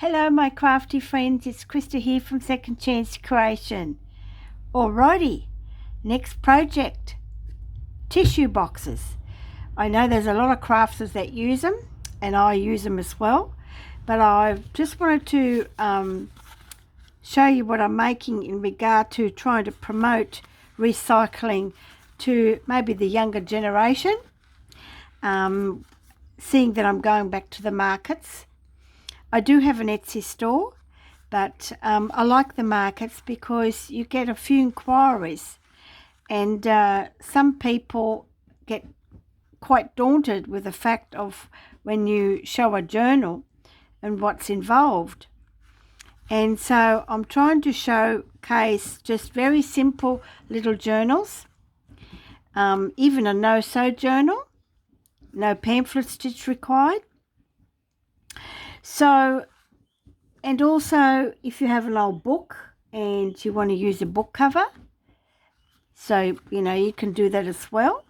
Hello my crafty friends, it's Krista here from Second Chance Creation. Alrighty, next project, tissue boxes. I know there's a lot of crafters that use them and I use them as well, but I just wanted to show you what I'm making in regard to trying to promote recycling to maybe the younger generation, seeing that I'm going back to the markets. I do have an Etsy store, but I like the markets because you get a few inquiries, and some people get quite daunted with the fact of when you show a journal and what's involved. And so I'm trying to showcase just very simple little journals, even a no-sew journal, no pamphlet stitch required. So, and also if you have an old book and you want to use a book cover, so you can do that as well.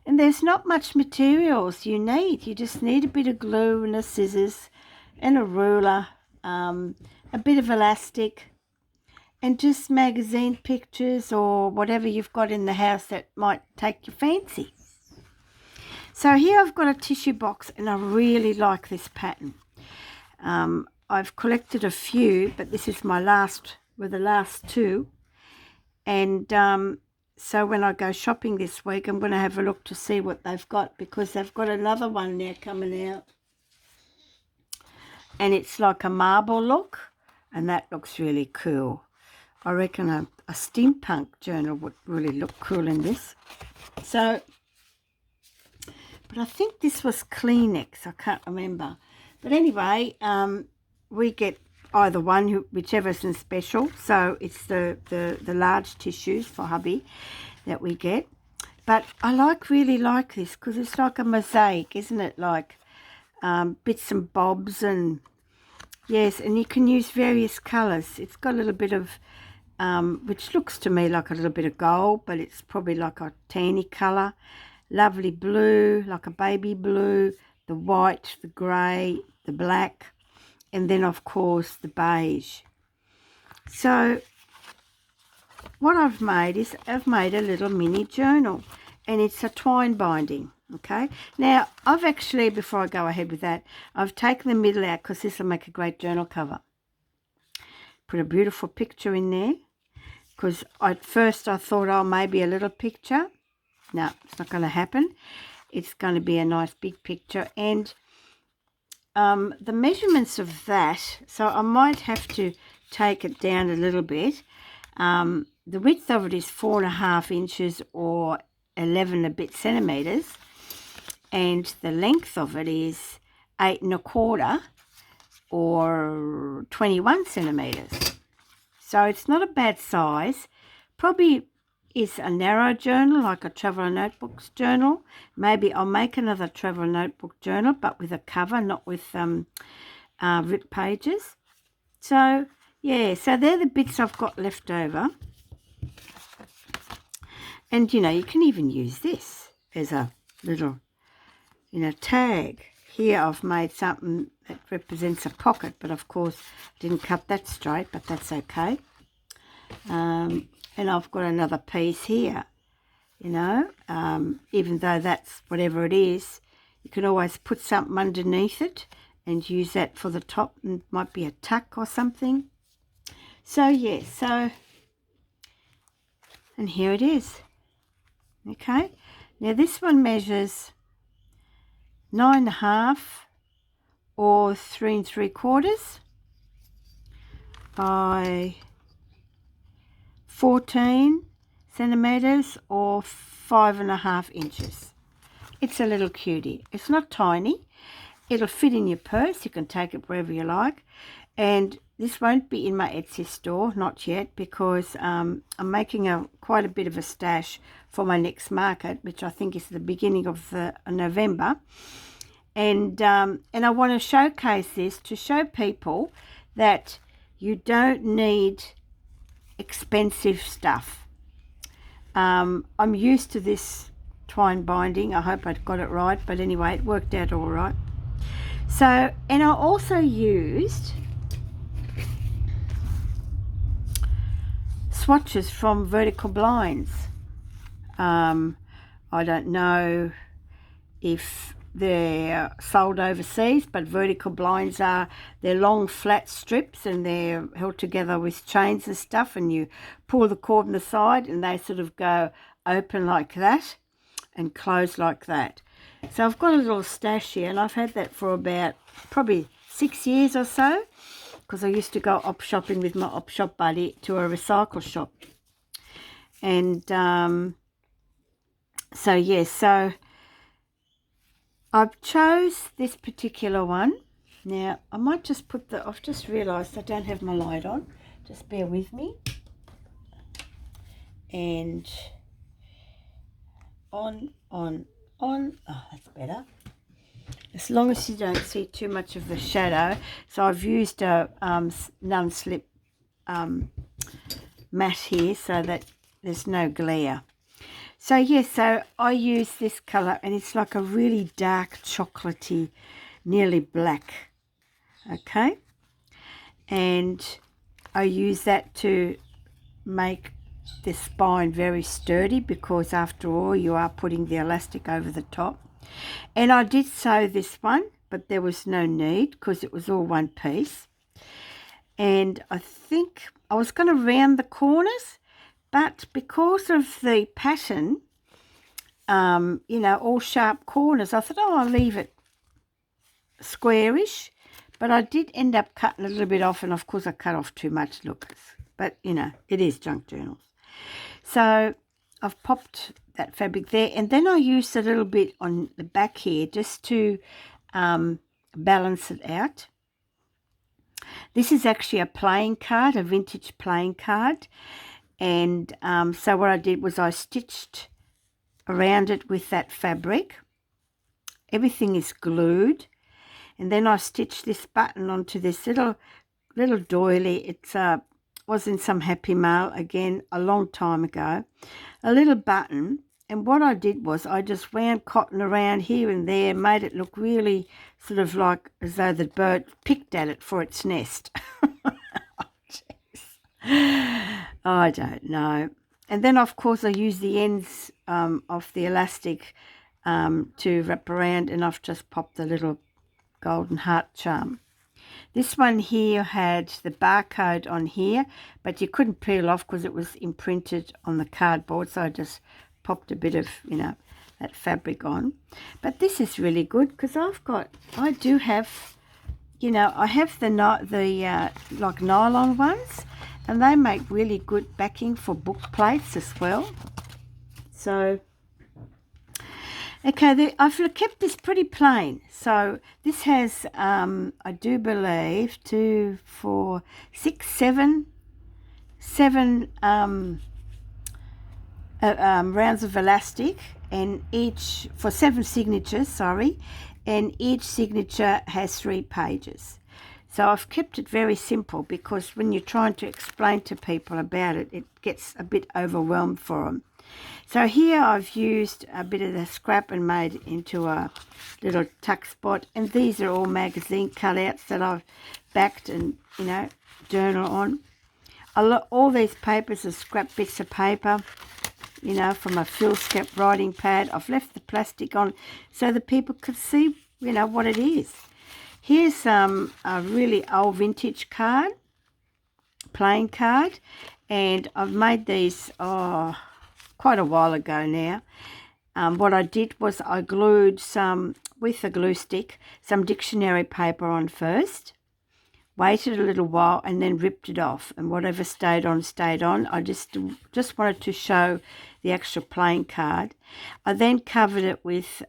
And there's not much materials you need. You just need a bit of glue and a scissors and a ruler, a bit of elastic, and just magazine pictures or whatever you've got in the house that might take your fancy. So here I've got a tissue box and I really like this pattern. I've collected a few, but this is my last, with the last two. And so when I go shopping this week, I'm going to have a look to see what they've got, because they've got another one now coming out. And it's like a marble look, and that looks really cool. I reckon a steampunk journal would really look cool in this. So, but I think this was Kleenex, I can't remember. But anyway, we get either one, whichever's in special. So it's the large tissues for hubby that we get. But I really like this because it's like a mosaic, isn't it? Like bits and bobs, and yes, and you can use various colours. It's got a little bit of, which looks to me like a little bit of gold, but it's probably like a tanny colour. Lovely blue, like a baby blue, the white, the grey, the black, and then of course the beige. So what I've made is I've made a little mini journal, and it's a twine binding. Okay, now I've actually, before I go ahead with that, I've taken the middle out because this will make a great journal cover. Put a beautiful picture in there, because at first I thought, oh, maybe a little picture. No, it's not going to happen. It's going to be a nice big picture. And the measurements of that, so I might have to take it down a little bit. The width of it is 4.5 inches or 11 a bit centimeters, and the length of it is 8.25 or 21 centimeters. So it's not a bad size. Probably is a narrow journal, like a travel notebooks journal. Maybe I'll make another travel notebook journal, but with a cover, not with ripped pages. So yeah, so they're the bits I've got left over. And you can even use this as a little tag. Here I've made something that represents a pocket, but of course I didn't cut that straight, but that's okay. And I've got another piece here, even though that's whatever it is, you can always put something underneath it and use that for the top, and it might be a tuck or something. So yeah, and here it is. Okay, now this one measures 9.5 or 3 3/4 by 14 centimeters or 5.5 inches. It's a little cutie. It's not tiny. It'll fit in your purse. You can take it wherever you like. And this won't be in my Etsy store, not yet, because I'm making quite a bit of a stash for my next market, which I think is the beginning of November. And I want to showcase this to show people that you don't need expensive stuff. I'm used to this twine binding. I hope I got it right, but anyway, it worked out all right. So, and I also used swatches from Vertical Blinds. I don't know if they're sold overseas, but Vertical Blinds they're long flat strips and they're held together with chains and stuff, and you pull the cord on the side and they sort of go open like that and close like that. So I've got a little stash here, and I've had that for about probably 6 years or so, because I used to go op shopping with my op shop buddy to a recycle shop. And so yes, so I've chose this particular one. Now I might just put I've just realised I don't have my light on, just bear with me. And on, oh, that's better, as long as you don't see too much of the shadow. So I've used a non-slip mat here so that there's no glare. So yes, so I use this colour, and it's like a really dark chocolatey, nearly black, okay, and I use that to make the spine very sturdy, because after all you are putting the elastic over the top. And I did sew this one, but there was no need because it was all one piece. And I think I was going to round the corners, but because of the pattern, you know, all sharp corners, I thought, oh, I'll leave it squarish. But I did end up cutting a little bit off, and of course I cut off too much, look. But, you know, it is junk journals. So I've popped that fabric there, and then I used a little bit on the back here just to balance it out. This is actually a playing card, a vintage playing card. And so what I did was I stitched around it with that fabric. Everything is glued. And then I stitched this button onto this little doily. It's was in some Happy Mail, again, a long time ago. A little button. And what I did was I just wound cotton around here and there, made it look really sort of like as though the bird picked at it for its nest. I don't know. And then, of course, I use the ends of the elastic to wrap around, and I've just popped a little golden heart charm. This one here had the barcode on here, but you couldn't peel off because it was imprinted on the cardboard, so I just popped a bit of, you know, that fabric on. But this is really good because I do have, you know, I have the like nylon ones, and they make really good backing for book plates as well. So okay, I've kept this pretty plain. So this has, I do believe, 2, 4, 6, 7 rounds of elastic, and each for 7 signatures, sorry, and each signature has 3 pages. So I've kept it very simple, because when you're trying to explain to people about it, it gets a bit overwhelmed for them. So here I've used a bit of the scrap and made it into a little tuck spot, and these are all magazine cutouts that I've backed and, you know, journal on. All these papers are scrap bits of paper, you know, from a foolscap writing pad. I've left the plastic on so that people could see, you know, what it is. Here's a really old vintage card, playing card, and I've made these quite a while ago now. What I did was I glued with a glue stick, some dictionary paper on first, waited a little while, and then ripped it off, and whatever stayed on stayed on. I just wanted to show the actual playing card. I then covered it with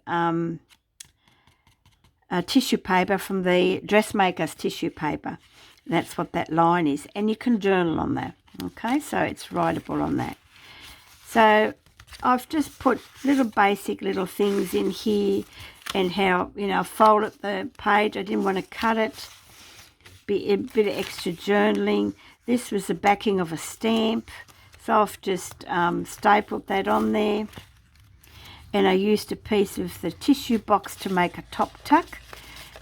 tissue paper from the dressmaker's tissue paper. That's what that line is, and you can journal on that. Okay, so it's writable on that. So I've just put little basic little things in here, and how, you know, I folded the page. I didn't want to cut it. Be a bit of extra journaling. This was the backing of a stamp, so I've just stapled that on there. And I used a piece of the tissue box to make a top tuck.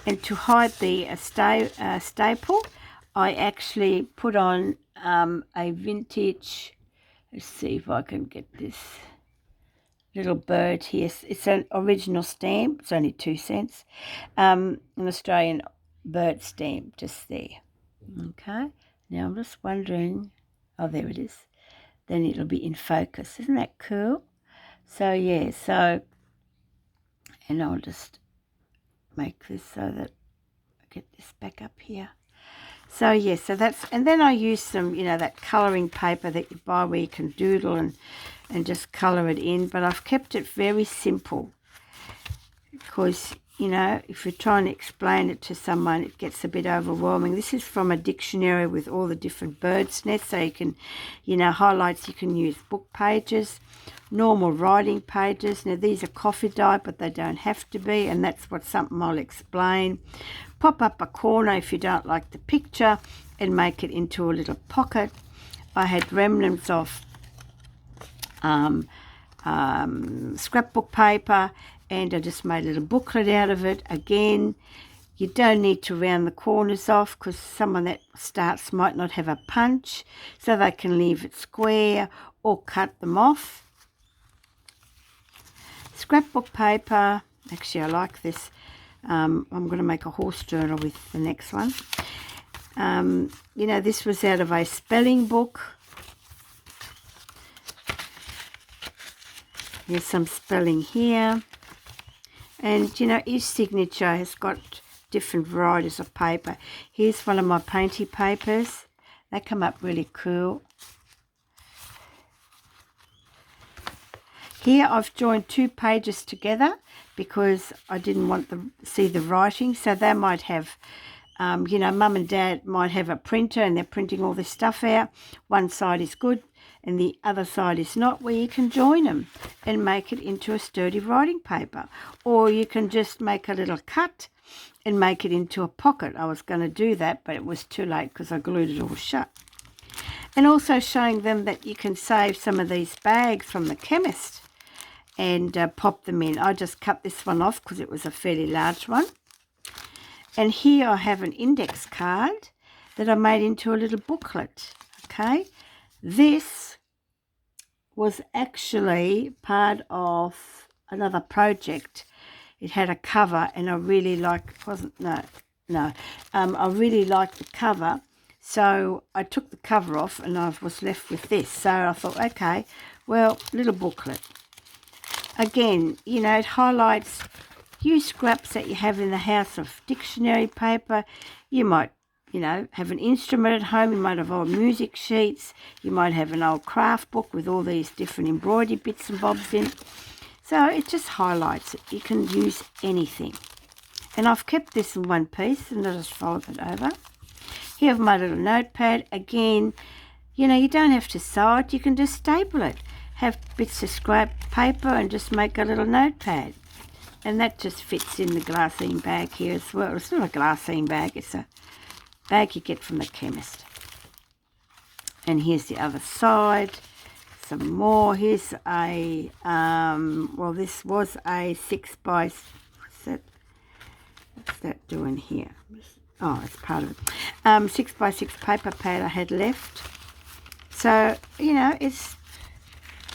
And to hide the staple, I actually put on a vintage, let's see if I can get this little bird here. It's an original stamp. It's only 2 cents. An Australian bird stamp just there. Okay. Now I'm just wondering, oh, there it is. Then it'll be in focus. Isn't that cool? So, yeah, and I'll just make this so that I get this back up here. So, yeah, so that's, and then I use some, that colouring paper that you buy where you can doodle and just colour it in. But I've kept it very simple because, if you're trying to explain it to someone, it gets a bit overwhelming. This is from a dictionary with all the different birds' nests. So you can, highlights, you can use book pages, normal writing pages. Now, these are coffee dye, but they don't have to be, and that's something I'll explain. Pop up a corner if you don't like the picture and make it into a little pocket. I had remnants of scrapbook paper, and I just made a little booklet out of it. Again, you don't need to round the corners off because someone that starts might not have a punch, so they can leave it square or cut them off. Scrapbook paper, actually I like this. I'm going to make a horse journal with the next one. This was out of a spelling book. Here's some spelling here. And, each signature has got different varieties of paper. Here's one of my painty papers. They come up really cool. Here I've joined 2 pages together because I didn't want to see the writing. So they might have, mum and dad might have a printer and they're printing all this stuff out. One side is good and the other side is not, where you can join them and make it into a sturdy writing paper. Or you can just make a little cut and make it into a pocket. I was going to do that, but it was too late because I glued it all shut. And also showing them that you can save some of these bags from the chemist and pop them in. I just cut this one off because it was a fairly large one. And here I have an index card that I made into a little booklet. Okay, this was actually part of another project. It had a cover, and I really like. I really liked the cover, so I took the cover off, and I was left with this. So I thought, okay, well, little booklet. Again, it highlights. Use scraps that you have in the house of dictionary paper. You might, have an instrument at home. You might have old music sheets. You might have an old craft book with all these different embroidery bits and bobs in. So it just highlights it. You can use anything. And I've kept this in one piece and I just fold it over. Here I have my little notepad. Again, you don't have to sew it. You can just staple it. Have bits of scrap paper and just make a little notepad. And that just fits in the glassine bag here as well. It's not a glassine bag. It's a bag you get from the chemist. And here's the other side. Some more. Here's a, this was a 6 by, what's that doing here? Oh, it's part of it. 6 by 6 paper pad I had left. So, it's,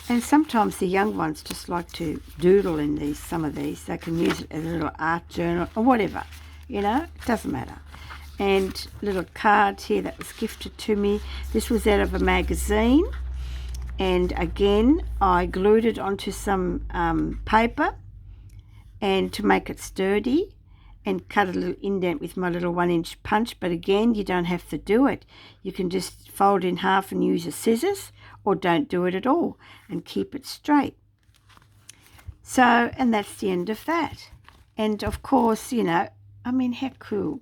and sometimes the young ones just like to doodle in some of these. They can use it as a little art journal or whatever, it doesn't matter. And little cards here that was gifted to me. This was out of a magazine. And again, I glued it onto some paper and to make it sturdy, and cut a little indent with my little 1-inch punch. But again, you don't have to do it. You can just fold in half and use a scissors, or don't do it at all and keep it straight. So, and that's the end of that. And of course, how cool.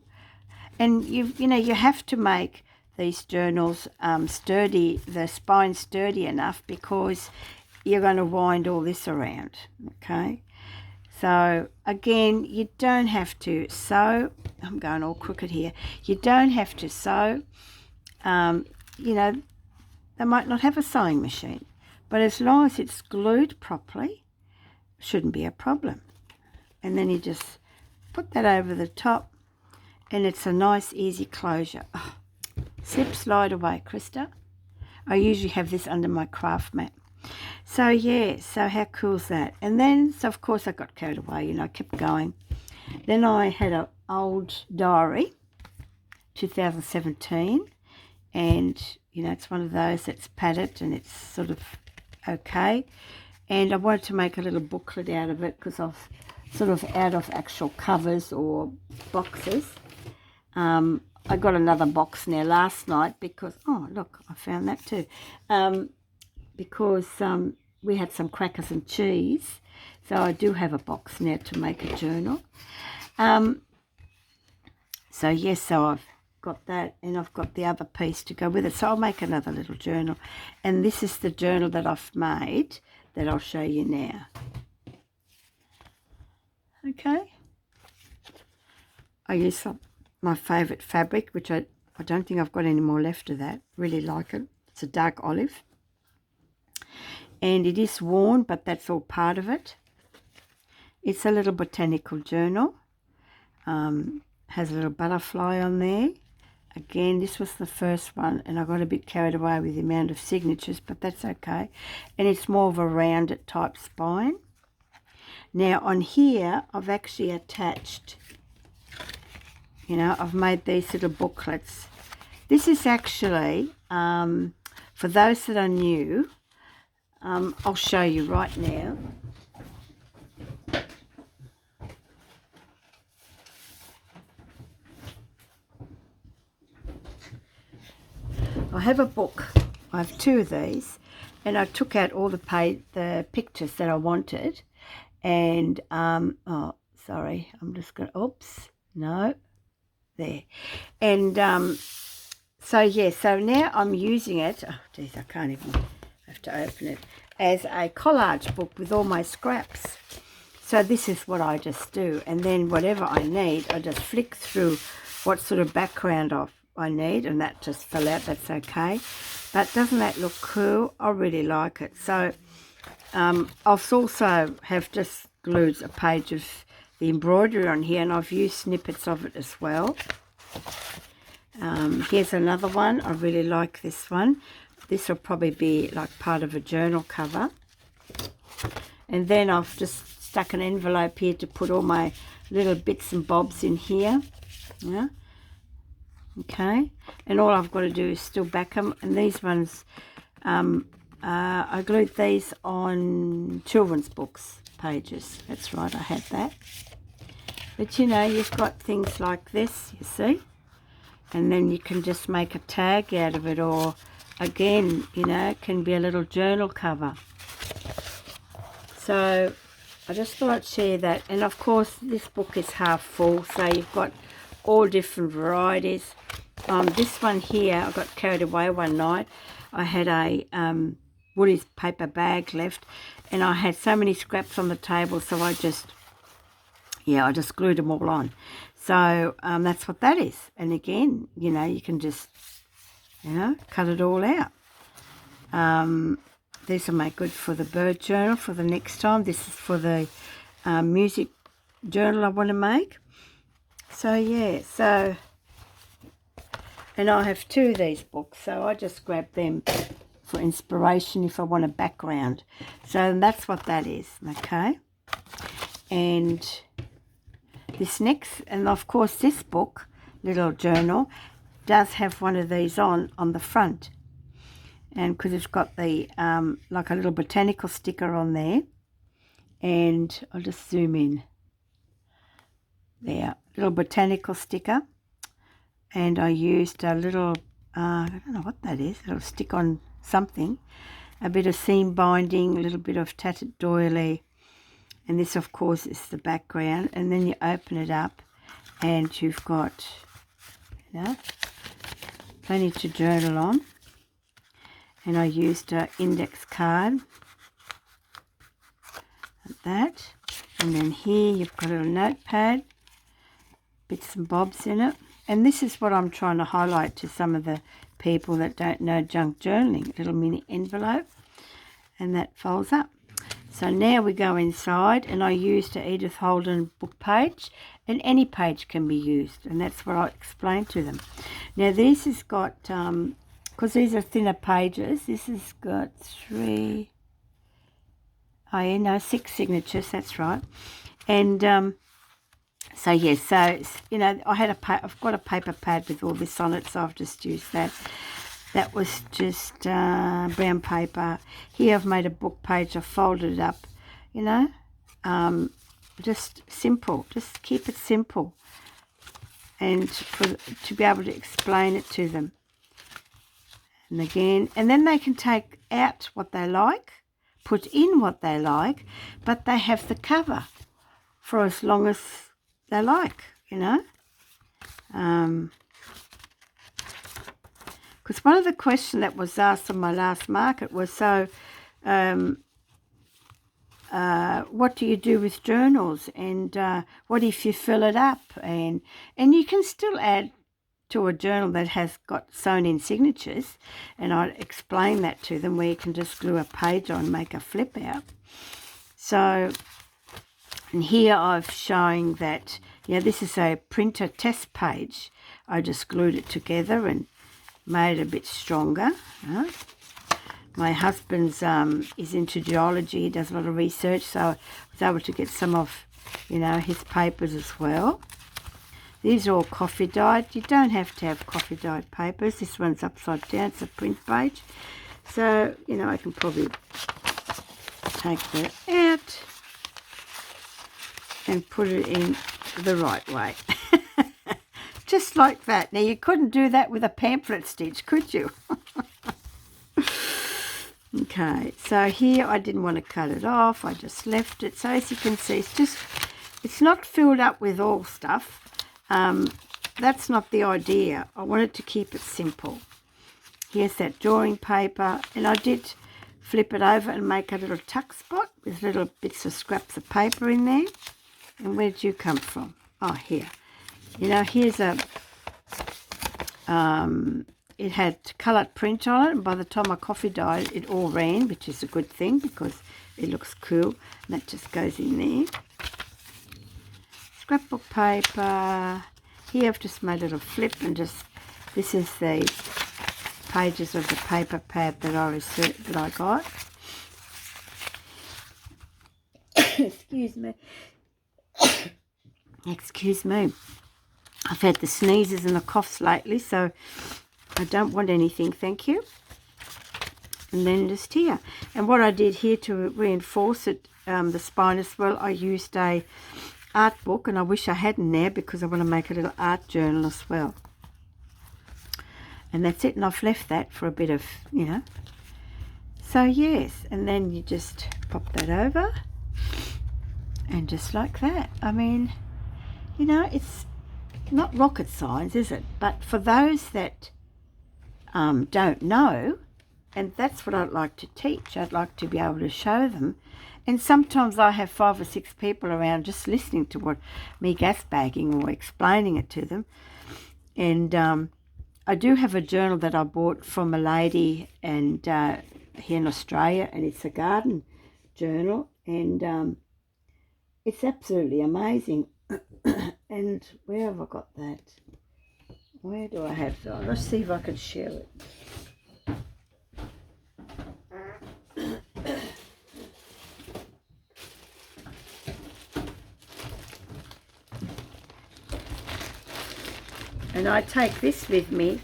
And you have to make these journals sturdy, the spine sturdy enough, because you're going to wind all this around, okay? So again, you don't have to sew. I'm going all crooked here. You don't have to sew. They might not have a sewing machine, but as long as it's glued properly, shouldn't be a problem. And then you just put that over the top and it's a nice easy closure. Oh, slip slide away, Krista. I usually have this under my craft mat. So yeah, so how cool is that? And then, so of course I got carried away, you know, I kept going. Then I had an old diary, 2017, and you know, it's one of those that's padded and it's sort of okay. And I wanted to make a little booklet out of it because I've sort of out of actual covers or boxes. I got another box now last night because, oh look, I found that too, because we had some crackers and cheese, so I do have a box now to make a journal. So yes, so I've got that, and I've got the other piece to go with it, so I'll make another little journal. And this is the journal that I've made that I'll show you now. Okay, I use my favourite fabric, which I don't think I've got any more left of that. Really like it. It's a dark olive, and it is worn, but that's all part of it. It's a little botanical journal. Has a little butterfly on there. Again, this was the first one, and I got a bit carried away with the amount of signatures, but that's okay. And it's more of a rounded type spine. Now on here, I've actually attached, you know, I've made these little booklets. This is actually, for those that are new, I'll show you right now. I have a book. I have two of these, and I took out all the pictures that I wanted, and oh sorry, I'm just gonna, oops, no, there. And so yeah, so now I'm using it, oh geez, I can't even, have to open it, as a collage book with all my scraps. So this is what I just do, and then whatever I need, I just flick through what sort of background I need, and that just fell out, that's okay. But doesn't that look cool? I really like it. So I'll also have just glued a page of the embroidery on here, and I've used snippets of it as well. Here's another one. I really like this one. This will probably be like part of a journal cover. And then I've just stuck an envelope here to put all my little bits and bobs in here. Yeah. Okay, and all I've got to do is still back them, and these ones, I glued these on children's books pages. That's right, I had that. But you know, you've got things like this, you see, and then you can just make a tag out of it, or again, you know, it can be a little journal cover. So I just thought I'd share that. And of course this book is half full, so you've got all different varieties. This one here, I got carried away one night. I had a Woolies paper bag left, and I had so many scraps on the table, so I just glued them all on. So that's what that is. And again, you know, you can just, you know, cut it all out. These will make good for the bird journal for the next time. This is for the music journal I want to make. So yeah, so, and I have two of these books, so I just grab them for inspiration if I want a background. So that's what that is, okay? And this next, and of course this book, little journal, does have one of these on the front. And because it's got the, like a little botanical sticker on there. And I'll just zoom in. There, little botanical sticker. And I used a little, I don't know what that is, it'll stick on something. A bit of seam binding, a little bit of tattered doily. And this, of course, is the background. And then you open it up and you've got, you know, plenty to journal on. And I used an index card, like that. And then here you've got a little notepad, bits and bobs in it. And this is what I'm trying to highlight to some of the people that don't know junk journaling. A little mini envelope, and that folds up. So now we go inside, and I used a Edith Holden book page, and any page can be used, and that's what I explained to them. Now this has got, because these are thinner pages, this has got 6 signatures, that's right. And so yes, so you know, I've got a paper pad with all this on it, so I've just used that. That was just brown paper. Here I've made a book page. I've folded it up, you know, just simple. Just keep it simple, and to be able to explain it to them. And again, and then they can take out what they like, put in what they like, but they have the cover for as long as they like, you know. Because one of the questions that was asked on my last market was, so what do you do with journals, and what if you fill it up, and you can still add to a journal that has got sewn in signatures, and I explain that to them, where you can just glue a page on, make a flip out. So, and here I've showing that, yeah, this is a printer test page. I just glued it together and made it a bit stronger. My husband's is into geology. He does a lot of research, so I was able to get some of, you know, his papers as well. These are all coffee dyed. You don't have to have coffee dyed papers. This one's upside down. It's a print page. So, you know, I can probably take that out and put it in the right way. Just like that. Now, you couldn't do that with a pamphlet stitch, could you? Okay, so here I didn't want to cut it off. I just left it. So as you can see, it's not filled up with all stuff. That's not the idea. I wanted to keep it simple. Here's that drawing paper, and I did flip it over and make a little tuck spot with little bits of scraps of paper in there. And where did you come from? Oh, here. You know, here's a, it had coloured print on it, and by the time I coffee dyed, it all ran, which is a good thing because it looks cool. And that just goes in there. Scrapbook paper. Here I've just made a little flip, and just, this is the pages of the paper pad that I got. Excuse me. Excuse me. I've had the sneezes and the coughs lately, so I don't want anything, thank you. And then just here. And what I did here to reinforce it, the spine as well, I used a art book, and I wish I hadn't there because I want to make a little art journal as well. And that's it, and I've left that for a bit of, you know. So yes, and then you just pop that over, and just like that. I mean, you know, it's not rocket science, is it? But for those that don't know, and that's what I'd like to teach, I'd like to be able to show them. And sometimes I have 5 or 6 people around just listening to what me gas bagging or explaining it to them. And I do have a journal that I bought from a lady and here in Australia, and it's a garden journal, and it's absolutely amazing. And where have I got that? Where do I have that? Let's see if I can share it. And I take this with me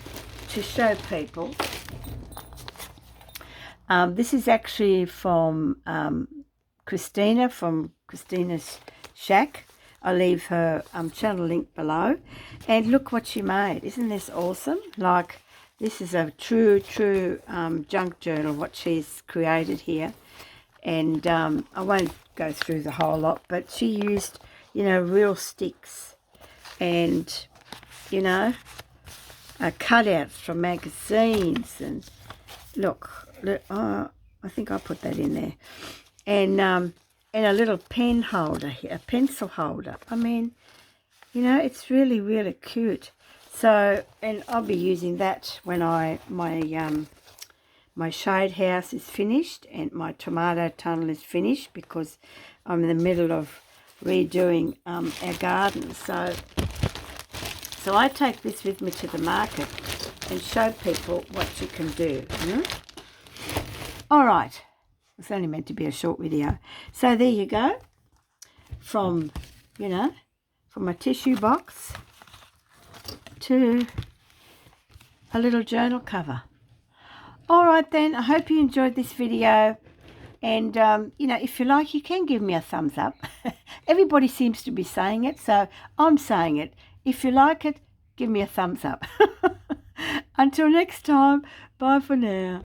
to show people. This is actually from Kristina, from Kristina's Shack. I'll leave her channel link below. And look what she made. Isn't this awesome? Like, this is a true junk journal, what she's created here. And I won't go through the whole lot, but she used, you know, real sticks and, you know, cutouts from magazines. And look, I think I put that in there. And a little pen holder here, a pencil holder. I mean, you know, it's really, really cute. So, and I'll be using that when my my shade house is finished and my tomato tunnel is finished because I'm in the middle of redoing our garden. So I take this with me to the market and show people what you can do. All right, it's only meant to be a short video. So there you go, from from a tissue box to a little journal cover. All right then, I hope you enjoyed this video, and if you like, you can give me a thumbs up. Everybody seems to be saying it, so I'm saying it. If you like it, give me a thumbs up. Until next time, bye for now.